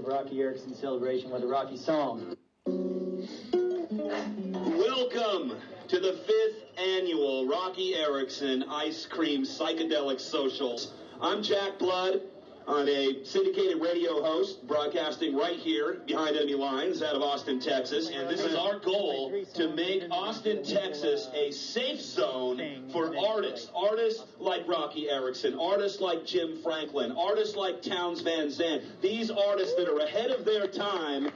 of Roky Ericson celebration with a Roky song. Welcome to the 5th annual Roky Ericson Ice Cream Psychedelic Socials. I'm Jack Blood. I'm a syndicated radio host broadcasting right here behind enemy lines out of Austin, Texas. And this is our goal, to make Austin, Texas a safe zone for artists. Artists like Roky Ericson, artists like Jim Franklin, artists like Townes Van Zandt. These artists that are ahead of their time,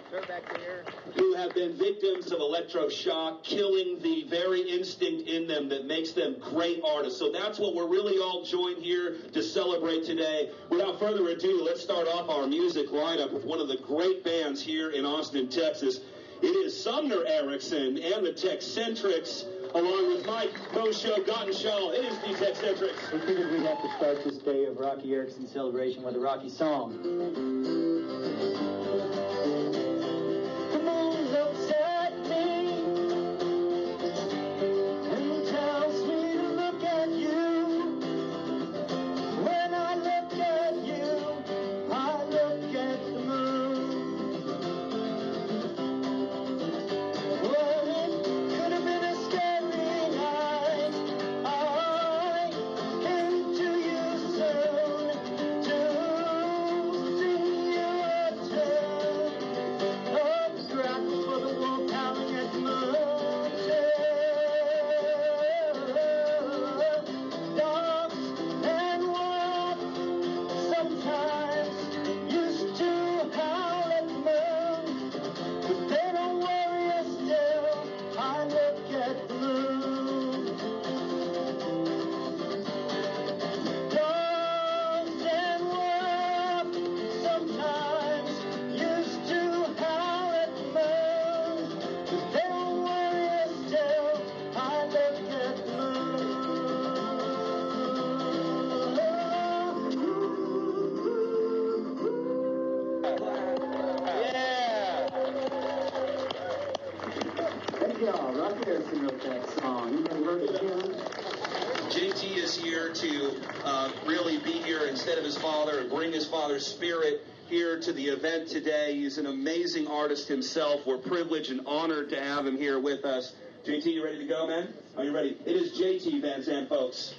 who have been victims of Electro Shock, killing the very instinct in them that makes them great artists. So that's what we're really all joined here to celebrate today. Without further ado, let's start off our music lineup with one of the great bands here in Austin, Texas. It is Sumner Ericson and the Texcentrics, along with Mike Mosho Gottenshaw. It is the Texcentrics. We figured we'd have to start this day of Roky Ericson celebration with a Roky song. The moon looks at me and tells me to look at you. When I look at you, I look at the moon. Well, it could have been a scary night. I came to you soon to sing you a tune. Oh, grapples for the wolf howling at the moon. Dogs and wolves sometimes used to howl at the moon, but they don't worry us still. I look at the moon. Dogs and wolves sometimes used to howl at the moon, but they don't worry us still. I look at the Hey y'all, Roky Ericson wrote that song. You ever heard it again? JT is here to really be here instead of his father and bring his father's spirit here to the event today. He's an amazing artist himself. We're privileged and honored to have him here with us. JT, you ready to go, man? Are you ready? It is JT Van Zandt, folks.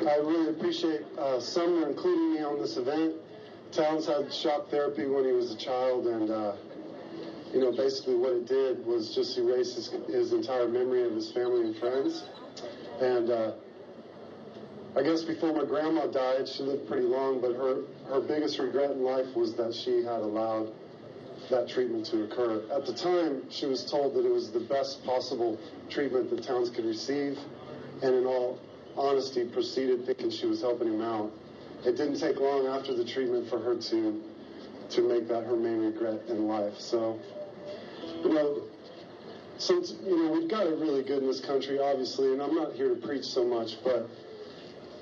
I really appreciate Sumner including me on this event. Townes had shock therapy when he was a child, and basically what it did was just erase his entire memory of his family and friends. And I guess before my grandma died, she lived pretty long, but her biggest regret in life was that she had allowed that treatment to occur. At the time, she was told that it was the best possible treatment that Townes could receive, and in all honesty, proceeded thinking she was helping him out. It didn't take long after the treatment for her to make that her main regret in life. So, we've got it really good in this country, obviously, and I'm not here to preach so much, but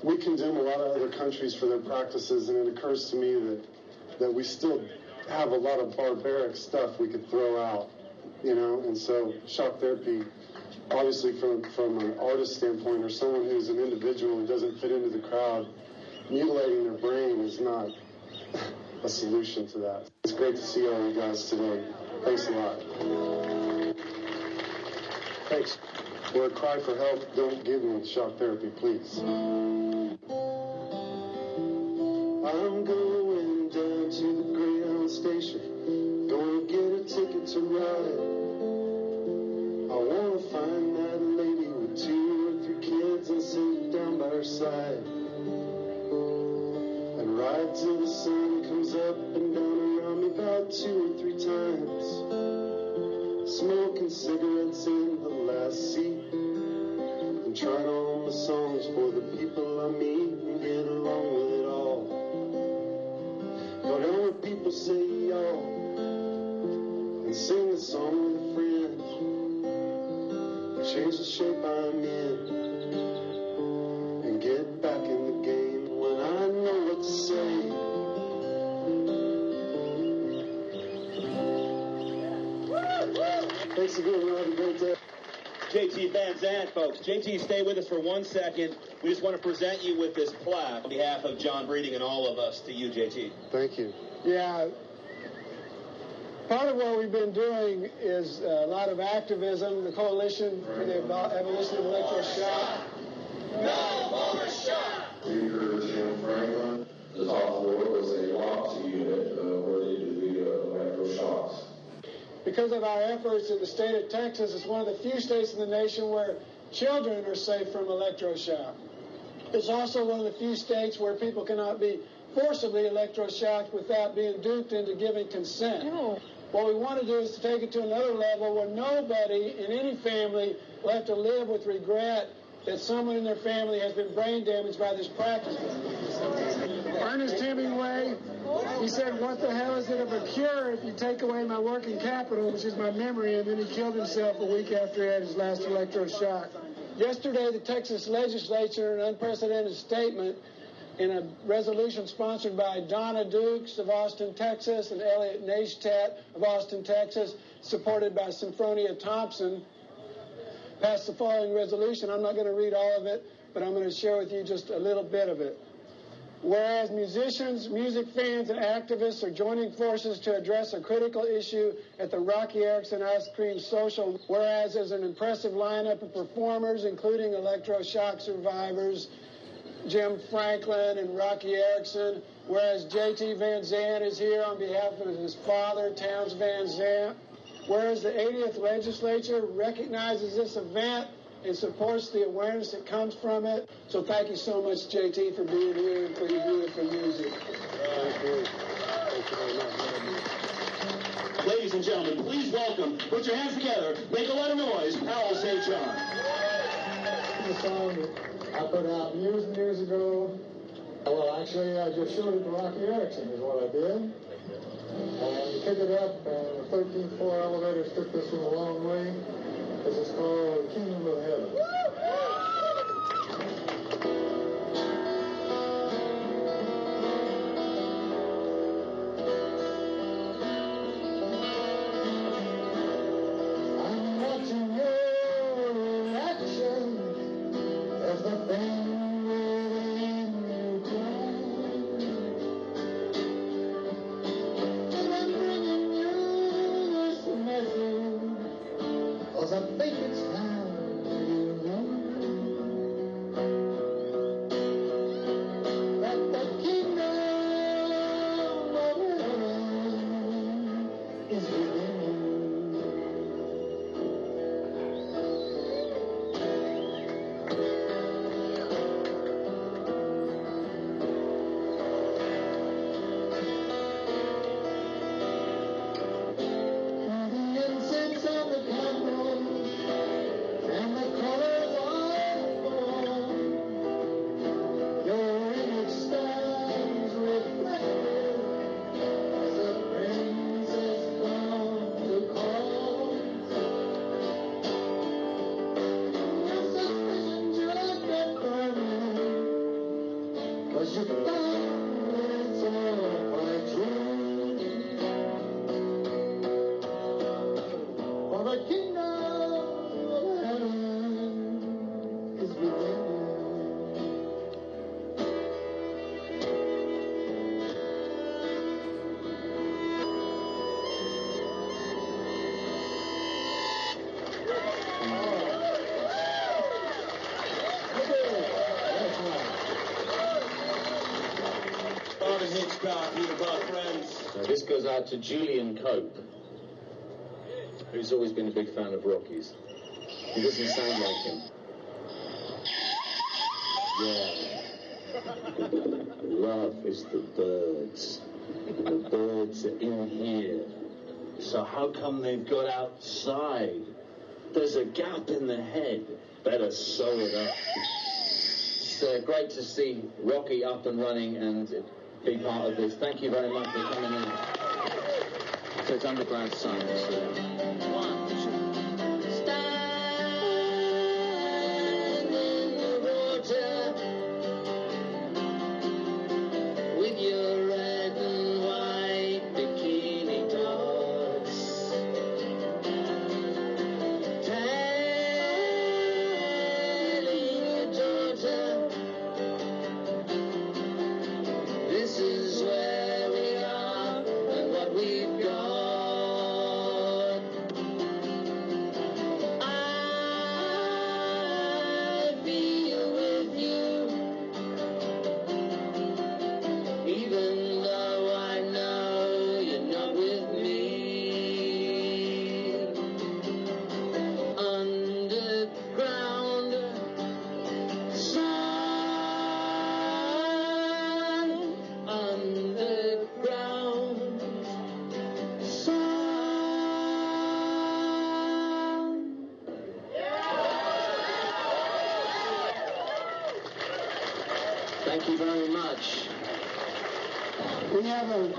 we condemn a lot of other countries for their practices, and it occurs to me that we still have a lot of barbaric stuff we could throw out, and so shock therapy, obviously from an artist standpoint or someone who's an individual who doesn't fit into the crowd, mutilating their brain is not a solution to that. It's great to see all you guys today. Thanks a lot. Thanks. We're a cry for help. Don't give me shock therapy, please. I'm going down to the Greyhound station. Gonna get a ticket to ride. I wanna find that lady with 2 or 3 kids and sit down by her side. And ride till the sun comes up and down around me about 2 or 3 times. Smoking cigarettes in the last seat. And trying all my songs for the people I meet and get along with it all. But I hear people say y'all and sing a song with a friend. Change the shape I'm in and get back in the game when I know what to say. Thanks again. Have a great day. JT Van Zandt, folks. JT, stay with us for 1 second. We just want to present you with this plaque on behalf of John Breeding and all of us to you, JT. Thank you. Yeah, Part of what we've been doing is a lot of activism, the Coalition for the Abolition of Electro Shock. No more shock! We heard Jim Franklin. The top floor was a Roky unit where they do the electroshocks. Because of our efforts in the state of Texas, it's one of the few states in the nation where children are safe from electroshock. It's also one of the few states where people cannot be forcibly electroshocked without being duped into giving consent. What we want to do is to take it to another level where nobody in any family will have to live with regret that someone in their family has been brain damaged by this practice. Ernest Hemingway, he said, "What the hell is it of a cure if you take away my working capital, which is my memory," and then he killed himself a week after he had his last electroshock. Yesterday, the Texas legislature, in an unprecedented statement, in a resolution sponsored by Donna Dukes of Austin, Texas, and Elliot Neistat of Austin, Texas, supported by Symphonia Thompson, passed the following resolution. I'm not going to read all of it, but I'm going to share with you just a little bit of it. Whereas musicians, music fans, and activists are joining forces to address a critical issue at the Roky Ericson Ice Cream Social, whereas there's an impressive lineup of performers, including electroshock survivors, Jim Franklin and Roky Ericson, whereas J.T. Van Zandt is here on behalf of his father, Towns Van Zandt, whereas the 80th legislature recognizes this event and supports the awareness that comes from it. So thank you so much, JT, for being here and for your beautiful music. Thank you. Thank you very much. Ladies and gentlemen, please welcome, put your hands together, make a lot of noise, Powell St. John. It's a song that I put out years and years ago. Well, actually, I just showed it to Roky Ericson is what I did. And we picked it up, and the 13th floor elevators took this one a long way. This is called Kingdom of Heaven. I'm watching your reaction as the thing within you cries. And I'm bringing you this message, 'cause I think it's time you know that the kingdom of heaven is within you. The incense on the candle and the colors on the wall, your image stands reflected as a princess gone to call. Your suspicion just kept burning, 'cause you thought it's all quite true. For the kingdom of heaven is within you. Marvin Hitchcock, here above, friends. This goes out to Julian Cope, who's always been a big fan of Rocky's. He doesn't sound like him. Yeah. Love is the birds. And the birds are in here. So how come they've got outside? There's a gap in the head. Better sew it up. It's great to see Roky up and running and be part of this. Thank you very much for coming in. So it's Underground Science. Stand in the water with your red and white bikini dots. Telling your daughter this is where we are and what we've got. Thank you very much. We have a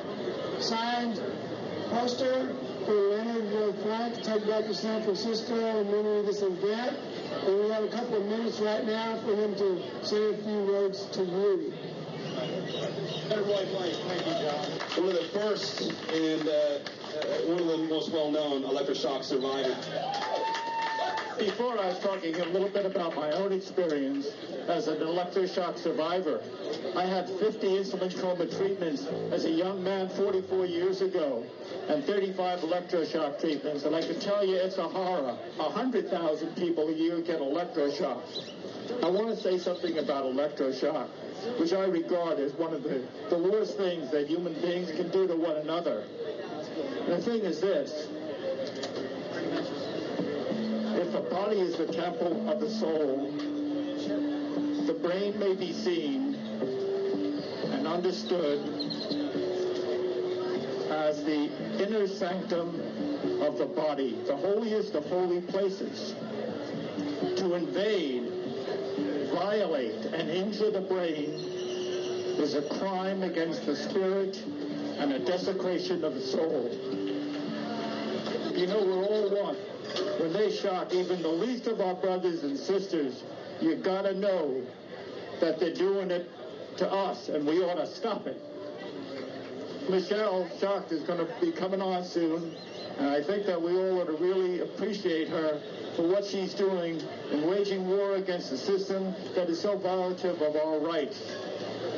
signed poster for Leonard Frank to take back to San Francisco in memory of this event. And we have a couple of minutes right now for him to say a few words to you. Thank you, John. One of the first and one of the most well-known Electro Shock survivors. Before I was talking a little bit about my own experience as an electroshock survivor. I had 50 instrument coma treatments as a young man 44 years ago and 35 electroshock treatments. And I can tell you it's a horror. 100,000 people a year get electroshocks. I want to say something about electroshock, which I regard as one of the worst things that human beings can do to one another. And the thing is this. If the body is the temple of the soul, the brain may be seen and understood as the inner sanctum of the body, the holiest of holy places. To invade, violate, and injure the brain is a crime against the spirit and a desecration of the soul. You know, we're all one. When they shock even the least of our brothers and sisters, you gotta know that they're doing it to us, and we ought to stop it. Michelle Shock is going to be coming on soon, and I think that we all ought to really appreciate her for what she's doing in waging war against the system that is so violative of our rights.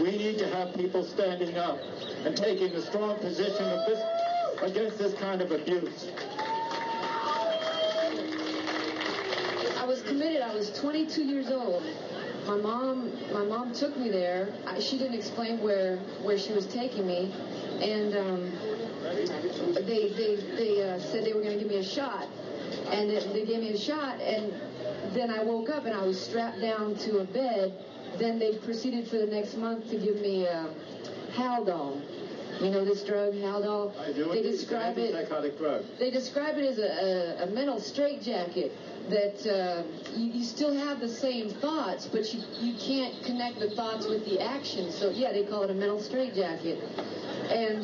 We need to have people standing up and taking a strong position of this, against this kind of abuse. I was committed. I was 22 years old. My mom took me there. She didn't explain where she was taking me, and they said they were going to give me a shot, and they gave me a shot, and then I woke up and I was strapped down to a bed. Then they proceeded for the next month to give me Haldol. You know this drug, Haldol? I do. They describe it. Psychotic drug. They describe it as a mental straitjacket. That you still have the same thoughts, but you can't connect the thoughts with the action. So, yeah, they call it a mental straitjacket. And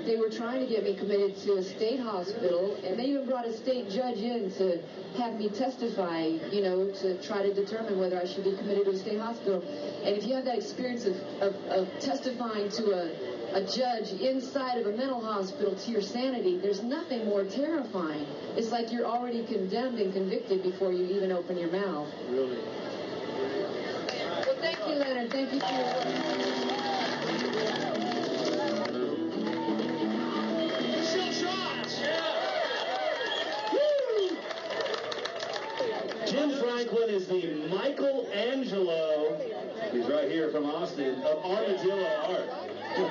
they were trying to get me committed to a state hospital, and they even brought a state judge in to have me testify, you know, to try to determine whether I should be committed to a state hospital. And if you have that experience of testifying to a judge inside of a mental hospital to your sanity, there's nothing more terrifying. It's like you're already condemned and convicted before you even open your mouth. Really? Well, thank you, Leonard. Thank you for your work. Jim Franklin is the Michelangelo, he's right here from Austin, of Armadillo Art. I know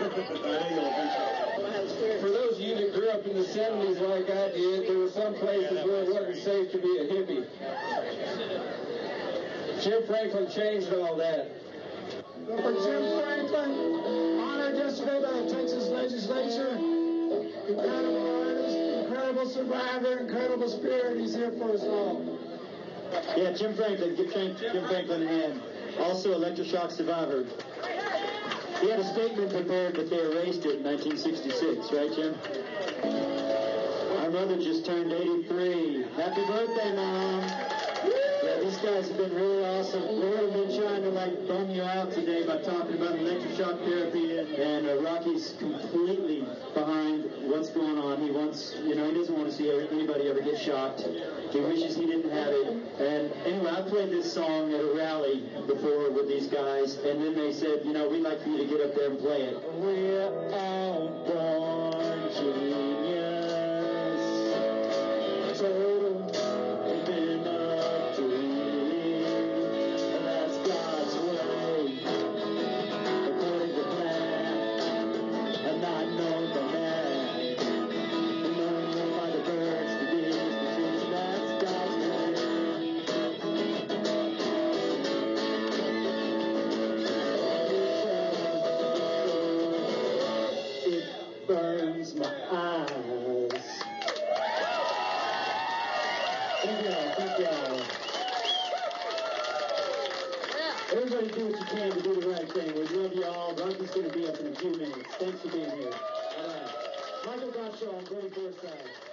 you'll appreciate it. For those of you that grew up in the 70s like I did, there were some places where it wasn't safe to be a hippie. Jim Franklin changed all that. For Jim Franklin, honored yesterday by the Texas legislature. Incredible artist, incredible survivor, incredible spirit. He's here for us all. Yeah, Jim Franklin, give Jim Franklin a hand. Also electroshock survivor. He had a statement prepared, but they erased it in 1966, right, Jim? Our mother just turned 83. Happy birthday, Mom. Yeah, these guys have been really awesome. We've been trying to, bum you out today by talking about electroshock therapy, and Rocky's completely behind what's going on. He wants, he doesn't want to see anybody ever get shocked. He wishes he didn't have it. And anyway, I played this song at a rally before with these guys, and then they said, we'd like for you to get up there and play it. We're all born genius. Total living a dream. That's God's way. According to plan. And not known the man. Known by the birds, the bees, the trees. That's God's way. It burns my eyes. Thank y'all. Everybody do what you can to do the right thing. We love you. going to be up in a few minutes. Thanks for being here. All right. Michael Gottschall on 34th side.